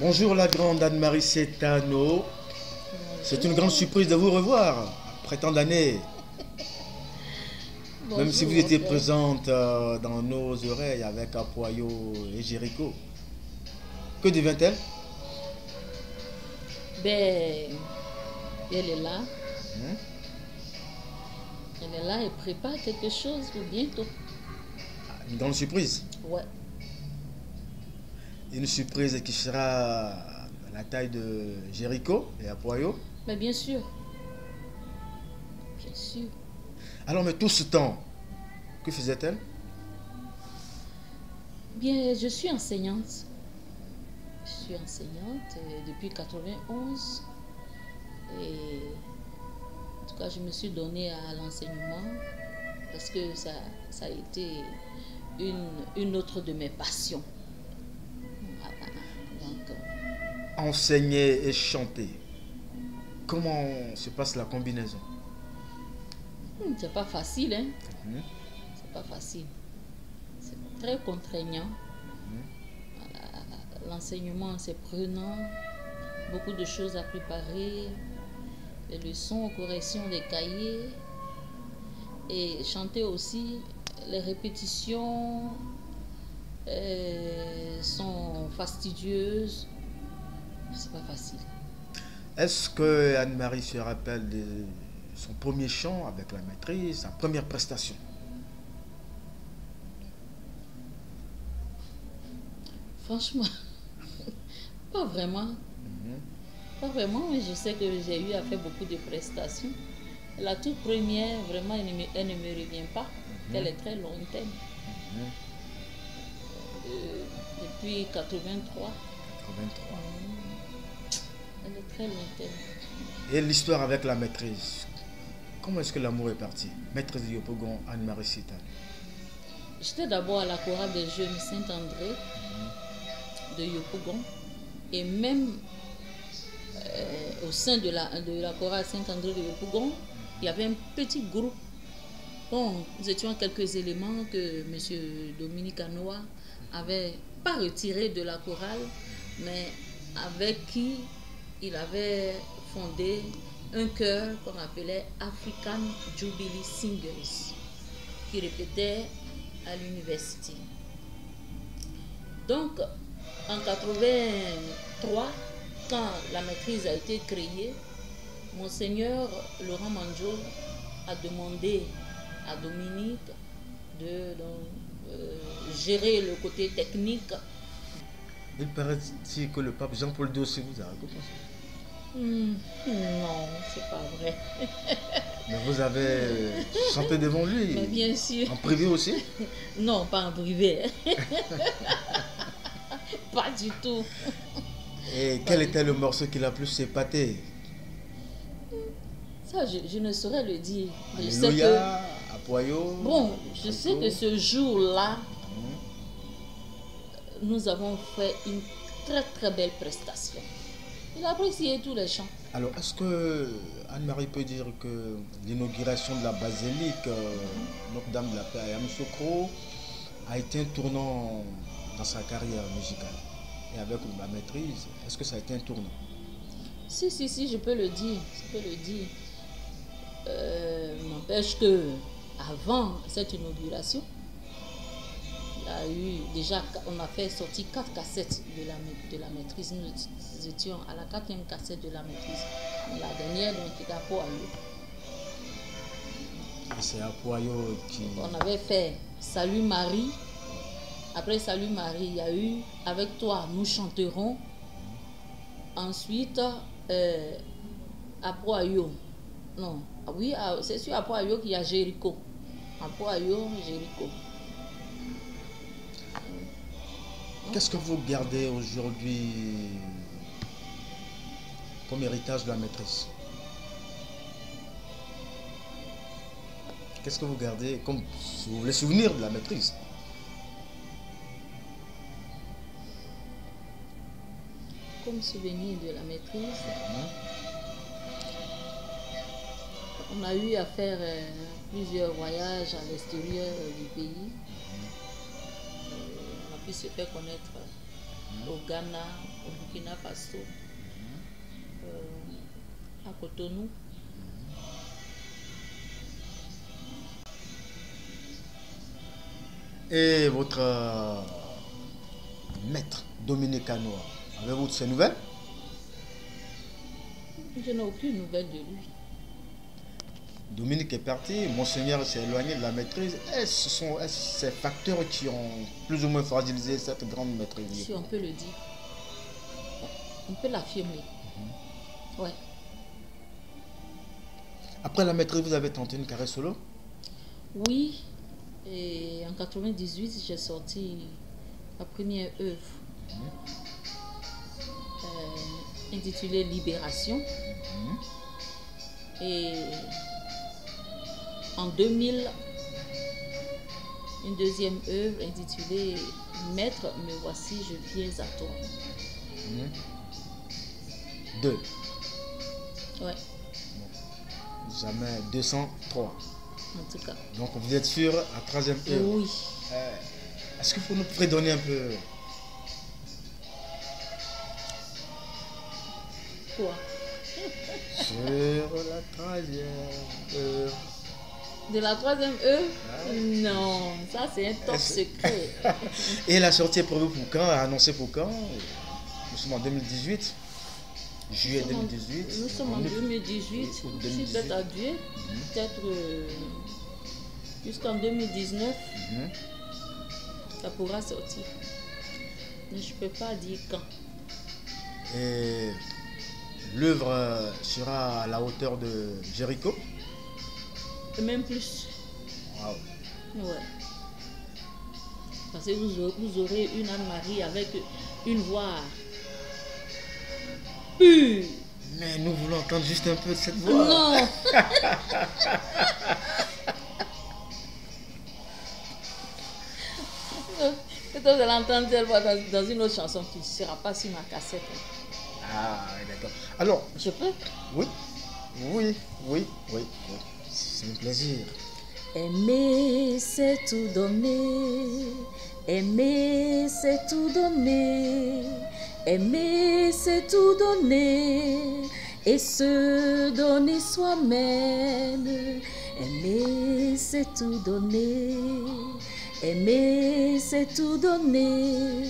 Bonjour la grande Anne-Marie Cetano. C'est une grande surprise de vous revoir après tant d'années. Même si vous étiez présente dans nos oreilles avec Apoyo et Jéricho. Que devient-elle? Ben, elle est là. Elle est là et prépare quelque chose pour bientôt. Une grande surprise. Ouais. Une surprise qui sera à la taille de Jéricho et Apoyo. Mais bien sûr. Bien sûr. Alors, mais tout ce temps, que faisait-elle? Bien, je suis enseignante. Je suis enseignante depuis 91. Et en tout cas, je me suis donnée à l'enseignement parce que ça a été une autre de mes passions. Voilà. Donc, Enseigner et chanter. Comment se passe la combinaison? c'est pas facile, hein? C'est pas facile. C'est très contraignant. Voilà. L'enseignement, c'est prenant. Beaucoup de choses à préparer. Les leçons, corrections des cahiers. Et chanter aussi, les répétitions sont fastidieuses. C'est pas facile. Est-ce que Anne-Marie se rappelle de son premier chant avec la maîtrise, sa première prestation? Franchement, pas vraiment. Pas vraiment, mais je sais que j'ai eu à faire beaucoup de prestations. La toute première, vraiment, elle ne me revient pas. Elle est très lointaine. Depuis 83. 83. Elle est très lointaine. Et l'histoire avec la maîtrise, comment est-ce que l'amour est parti? Maîtresse de Yopougon, Anne-Marie Cetano. J'étais d'abord à la chorale des jeunes Saint-André de Yopougon. Et même au sein de la chorale Saint-André de Yopougon, il y avait un petit groupe. Bon, nous étions quelques éléments que M. Dominique Anoa avait pas retiré de la chorale, mais avec qui il avait fondé un chœur qu'on appelait African Jubilee Singers, qui répétait à l'université. Donc, en 83, quand la maîtrise a été créée, Monseigneur Laurent Manjo a demandé à Dominique de gérer le côté technique. Il paraît-il que le pape Jean-Paul II aussi vous a raconté ça? Non, c'est pas vrai. Mais vous avez chanté devant lui? Mais bien sûr. En privé aussi? Non, pas en privé. Pas du tout. Et quel était le morceau qui l'a plus épaté? Ça, je ne saurais le dire. Alléluia, Apoyo. Bon, je sais que ce jour-là, nous avons fait une très très belle prestation. Il a apprécié tous les chants. Alors, est-ce que Anne-Marie peut dire que l'inauguration de la basilique Notre-Dame de la Paix à Yamoussoukro a été un tournant dans sa carrière musicale? Et avec la maîtrise, est-ce que ça a été un tournant? Si, je peux le dire. N'empêche que avant cette inauguration, il y a eu déjà, on a fait sortir 4 cassettes de la maîtrise. Nous étions à la 4e cassette de la maîtrise. La dernière, donc, c'était Apoyo. Et c'est Apoyo qui... On avait fait Salut Marie. Après Salut Marie, il y a eu Avec toi, nous chanterons. Ensuite, Apoyo. Non, oui, c'est sur Apoyo qu'il y a Jéricho. Apoyo, Jéricho. Qu'est-ce que vous gardez aujourd'hui comme héritage de la maîtrise? Qu'est-ce que vous gardez comme les souvenirs de la maîtrise? Comme souvenir de la maîtrise, on a eu à faire plusieurs voyages à l'extérieur du pays. On a pu se faire connaître au Ghana, au Burkina Faso, à Cotonou. Et votre maître, Dominique Anoa, avez-vous de ses nouvelles? Je n'ai aucune nouvelle de lui. Dominique est parti, Monseigneur s'est éloigné de la maîtrise. Est-ce ces facteurs qui ont plus ou moins fragilisé cette grande maîtrise? Si on peut le dire, on peut l'affirmer. Ouais. Après la maîtrise, vous avez tenté une carrière solo? Oui, et en 98, j'ai sorti ma première œuvre intitulée Libération. Et en 2000, une deuxième œuvre intitulée Maître, me voici, je viens à toi. Deux. Ouais, Jamais 203. en tout cas. Donc vous êtes sur la troisième œuvre. Oui. Est-ce que vous nous pouvez donner un peu? Quoi? Sur la troisième œuvre. De la troisième œuvre? Non, ça c'est un top secret. Et la sortie est prévue pour quand? Annoncée pour quand? Nous sommes en 2018. Juillet 2018. Nous sommes en 2018. Je suis peut-être à Dieu. Peut-être jusqu'en 2019. Ça pourra sortir. Mais je ne peux pas dire quand. Et l'œuvre sera à la hauteur de Jéricho? Et même plus. Wow. Ouais. Parce que vous aurez une Anne-Marie avec une voix pure. Mais nous voulons entendre juste un peu de cette voix. Non. Peut-être vous allez entendre cette voix dans une autre chanson qui ne sera pas sur ma cassette. Ah, d'accord. Alors, Je peux? Oui. C'est un plaisir. Aimer, c'est tout donner. Aimer, c'est tout donner. Aimer, c'est tout donner. Et se donner soi-même. Aimer, c'est tout donner. Aimer, c'est tout donner.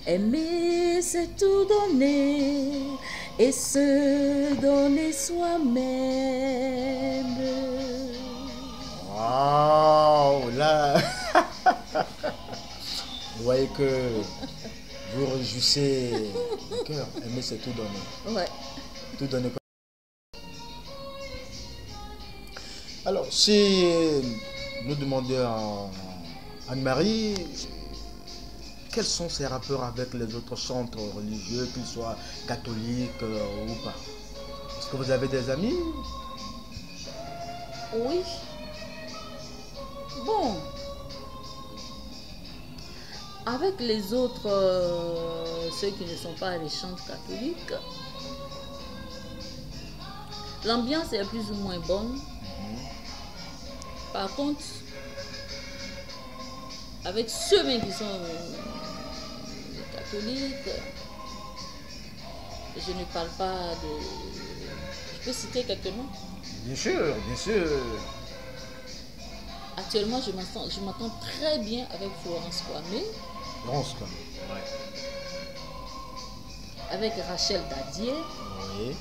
Aimer, c'est tout donner. Et se donner soi-même. Waouh, là. Vous voyez que vous réjouissez le cœur. Aimer, c'est tout donner. Ouais. Tout donner. Alors, si nous demandons à Anne-Marie, quels sont ses rapports avec les autres centres religieux, qu'ils soient catholiques ou pas? Est-ce que vous avez des amis? Oui. Bon. Avec les autres, ceux qui ne sont pas les chantres catholiques, l'ambiance est plus ou moins bonne. Par contre, avec ceux même qui sont catholiques, je ne parle pas de... Je peux citer quelques noms? Bien sûr, bien sûr. Actuellement, je m'entends très bien avec Florence Kwame. Florence Kwame. Ouais. Avec Rachel Dadier. Oui.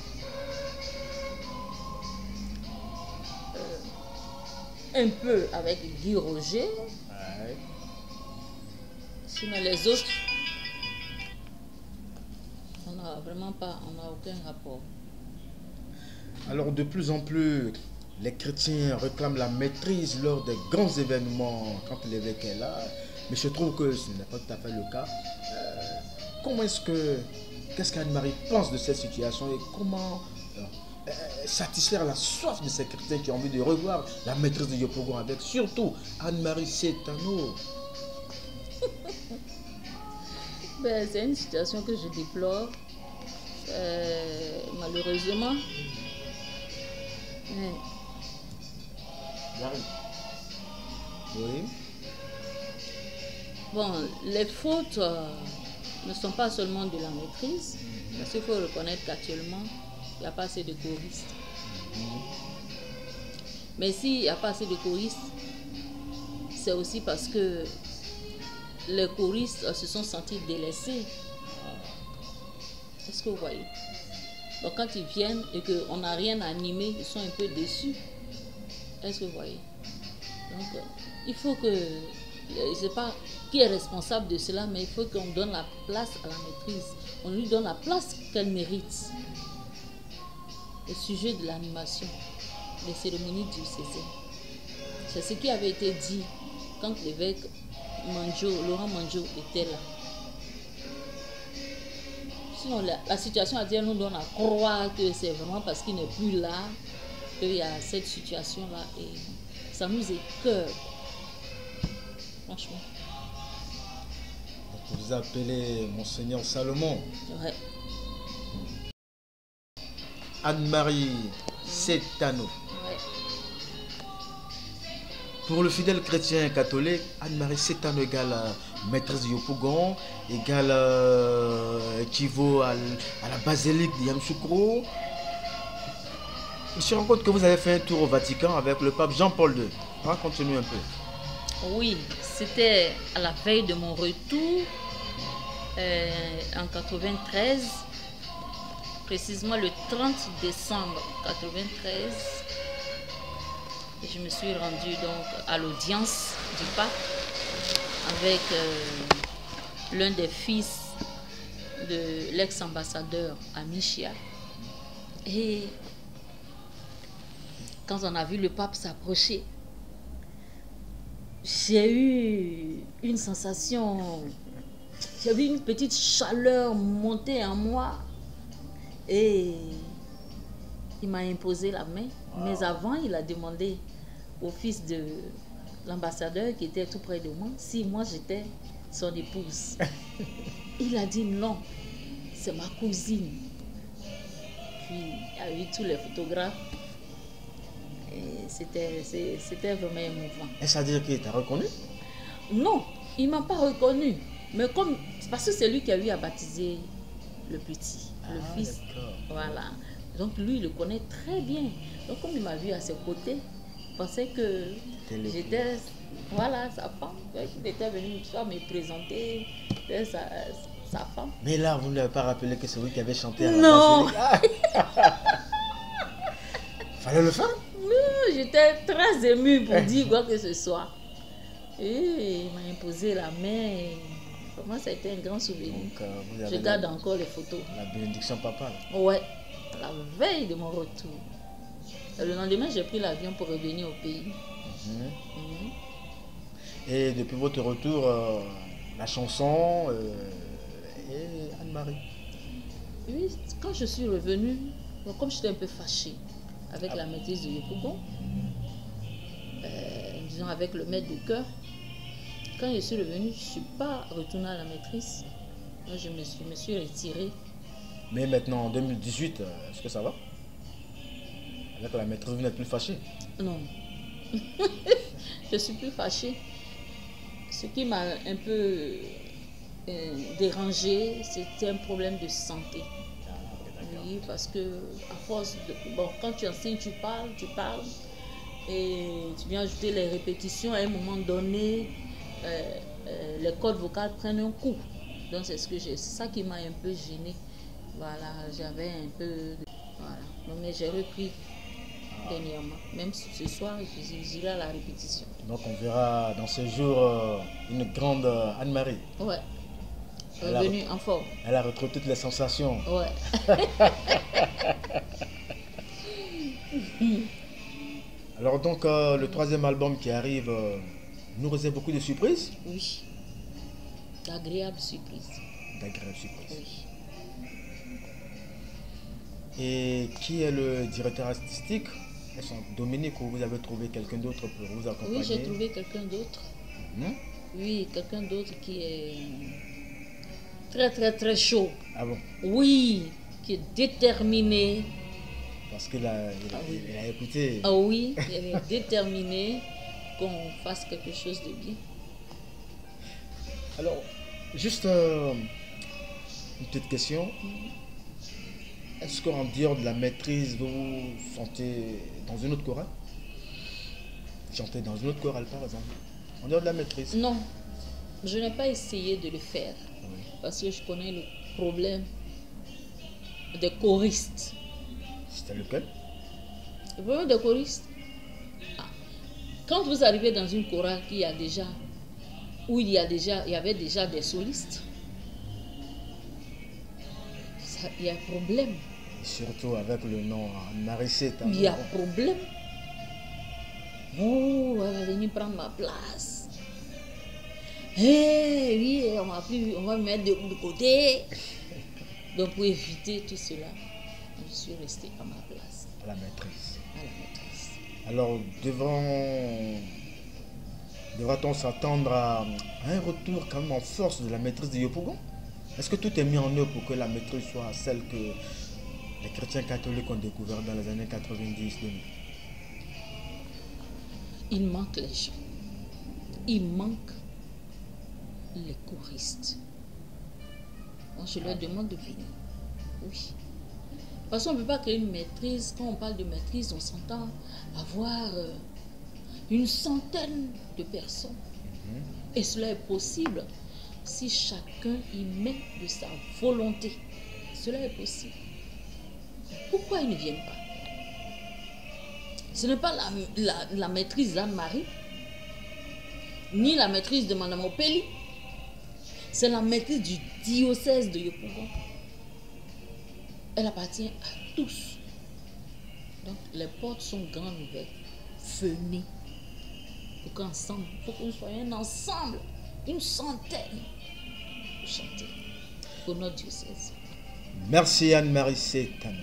Un peu avec Guy Roger. Ouais. Sinon les autres, on n'a vraiment pas, on n'a aucun rapport. Alors de plus en plus, les chrétiens réclament la maîtrise lors des grands événements quand l'évêque est là. Mais je trouve que ce n'est pas tout à fait le cas. Qu'est-ce qu'Anne-Marie pense de cette situation et comment satisfaire la soif de ces chrétiens qui ont envie de revoir la maîtrise de Yopougon avec surtout Anne-Marie Setano? Ben, c'est une situation que je déplore, malheureusement. Mais... Oui. Bon, les fautes ne sont pas seulement de la maîtrise, parce qu'il faut reconnaître qu'actuellement, il n'y a pas assez de choristes. Mais s'il n'y a pas assez de choristes, c'est aussi parce que les choristes se sont sentis délaissés. Est-ce que vous voyez? Donc quand ils viennent et qu'on n'a rien à animer, ils sont un peu déçus. Est-ce que vous voyez? Donc il faut que, je ne sais pas qui est responsable de cela, mais il faut qu'on donne la place à la maîtrise. On lui donne la place qu'elle mérite. Le sujet de l'animation, les cérémonies diocésaines. C'est ce qui avait été dit quand l'évêque Laurent Manjo était là. Sinon, la situation à dire nous donne à croire que c'est vraiment parce qu'il n'est plus là qu'il y a cette situation-là. Et ça nous écoeure. Franchement. Donc vous appelez Monseigneur Salomon. Ouais. Anne-Marie Setano. Ouais. Pour le fidèle chrétien catholique, Anne-Marie Setano égale maîtresse de Yopougon, égale équivaut à la basilique de Yamoussoukro. Je me rends compte que vous avez fait un tour au Vatican avec le pape Jean-Paul II. Racontez-nous un peu. Oui, c'était à la veille de mon retour en 93, précisément le 30 décembre 93. Je me suis rendue donc à l'audience du pape avec l'un des fils de l'ex-ambassadeur Amichia. Et quand on a vu le pape s'approcher, j'ai eu une sensation, j'ai vu une petite chaleur monter en moi et il m'a imposé la main. Mais avant, il a demandé au fils de l'ambassadeur qui était tout près de moi si moi j'étais son épouse. Il a dit non, c'est ma cousine. Puis il y a eu tous les photographes. Et c'était vraiment émouvant. Est-ce à dire qu'il t'a reconnu? Non, il ne m'a pas reconnu. Mais comme, parce que c'est lui qui a eu à baptiser le petit, le fils. Voilà. Donc lui, il le connaît très bien. Donc comme il m'a vu à ses côtés, il pensait que j'étais, voilà, sa femme. Il était venu me présenter, c'était sa femme. Mais là, vous ne l'avez pas rappelé que c'est lui qui avait chanté à la Non. Fallait le faire? Non, j'étais très émue pour dire quoi que ce soit. Et il m'a imposé la main. Pour moi, ça a été un grand souvenir. Donc, je garde encore les photos. La bénédiction papale. Ouais, la veille de mon retour. Et le lendemain, j'ai pris l'avion pour revenir au pays. Et depuis votre retour, la chanson et Anne-Marie. Oui, quand je suis revenue, donc comme j'étais un peu fâchée avec la maîtrise de Yopougon, disons avec le maître de chœur, quand je suis revenue, je ne suis pas retournée à la maîtrise. Moi, je me suis retirée. Mais maintenant, en 2018, est-ce que ça va? Avec la maîtrise, vous n'êtes plus fâchée? Non. Je suis plus fâchée. Ce qui m'a un peu dérangée, c'était un problème de santé. Oui, parce que à force de... Bon, quand tu enseignes, tu parles, et tu viens ajouter les répétitions. À un moment donné, les cordes vocales prennent un coup. Donc c'est ça qui m'a un peu gênée. Voilà, j'avais un peu... Voilà. Donc, mais j'ai repris dernièrement. Même ce soir, j'irai à la répétition. Donc on verra dans ce jour une grande Anne-Marie. Ouais. Revenue en forme. Elle a retrouvé toutes les sensations. Ouais. Alors donc le troisième album qui arrive nous réserve beaucoup de surprises. Oui. D'agréables surprises. D'agréables surprises. Oui. Et qui est le directeur artistique? Est-ce Dominique ou vous avez trouvé quelqu'un d'autre pour vous accompagner? Oui, j'ai trouvé quelqu'un d'autre. Oui, quelqu'un d'autre qui est très très très chaud. Ah bon? Oui, qui est déterminé. Parce qu'il a écouté. Ah oui, il est déterminé qu'on fasse quelque chose de bien. Alors, juste Une petite question. Est-ce qu'en dehors de la maîtrise, vous chantez dans une autre chorale? Chantez dans une autre chorale, par exemple. En dehors de la maîtrise. Non, je n'ai pas essayé de le faire Oui. parce que je connais le problème des choristes. C'était lequel? Le problème des choristes. Ah. Quand vous arrivez dans une chorale qui a déjà, où il y avait déjà des solistes, il y a problème. Surtout avec le nom Anne-Marie. Il y a problème. Oh, elle va venir prendre ma place. Eh oui, on va me mettre de côté. Donc pour éviter tout cela, je suis restée à ma place. À la maîtrise. À la maîtrise. Alors, devra-t-on s'attendre à un retour quand même en force de la maîtrise de Yopougon? Est-ce que tout est mis en œuvre pour que la maîtrise soit celle que les chrétiens catholiques ont découvert dans les années 90-2000? Il manque les gens. Il manque les choristes. Donc je leur demande de venir. Oui. Parce qu'on ne peut pas créer une maîtrise. Quand on parle de maîtrise, on s'entend avoir une centaine de personnes. Et cela est possible si chacun y met de sa volonté. Cela est possible. Pourquoi ils ne viennent pas? Ce n'est pas la maîtrise d'Anne-Marie, ni la maîtrise de Mme Opélie. C'est la maîtrise du diocèse de Yopougon. Elle appartient à tous. Donc les portes sont grandes ouvertes. Venez. Pour qu'ensemble, il faut que nous soyons un ensemble, une centaine, pour chanter pour notre diocèse. Merci Anne-Marie Sétane.